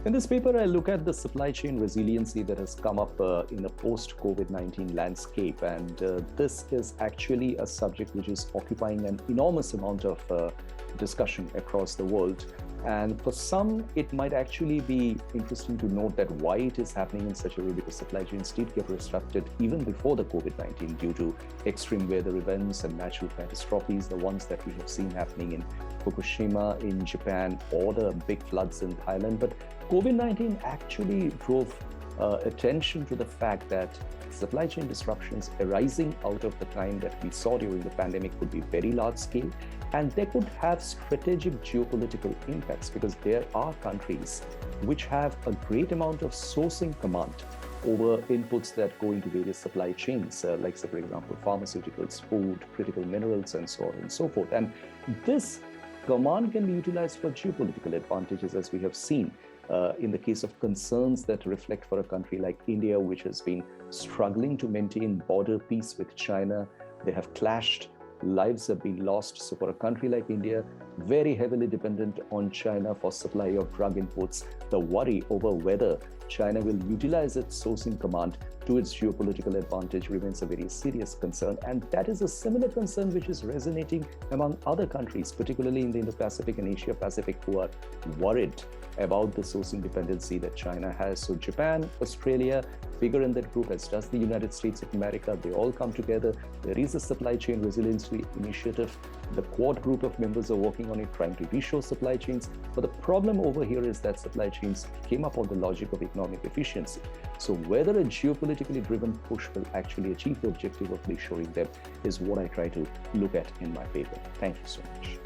In this paper, I look at the supply chain resiliency that has come up in a post-COVID-19 landscape. And this is actually a subject which is occupying an enormous amount of discussion across the world. And for some, it might actually be interesting to note that why it is happening in such a way, because supply chains did get disrupted even before the COVID-19 due to extreme weather events and natural catastrophes, the ones that we have seen happening in Fukushima in Japan or the big floods in Thailand. But COVID-19 actually drove attention to the fact that supply chain disruptions arising out of the time that we saw during the pandemic could be very large scale, and they could have strategic geopolitical impacts because there are countries which have a great amount of sourcing command over inputs that go into various supply chains, like, say, for example, pharmaceuticals, food, critical minerals, and so on and so forth. And this command can be utilized for geopolitical advantages, as we have seen in the case of concerns that reflect for a country like India, which has been struggling to maintain border peace with China. They have clashed, lives have been lost. So for a country like India, very heavily dependent on China for supply of drug imports, the worry over whether China will utilize its sourcing command to its geopolitical advantage remains a very serious concern. And that is a similar concern which is resonating among other countries, particularly in the Indo-Pacific and Asia-Pacific, who are worried about the sourcing dependency that China has. So Japan, Australia figure in that group, as does the United States of America. They all come together. There is a supply chain resiliency initiative. The Quad group of members are working on it, trying to reshore supply chains. But the problem over here is that supply chains came up on the logic of economic efficiency. So whether a geopolitically driven push will actually achieve the objective of reshoring them is what I try to look at in my paper. Thank you so much.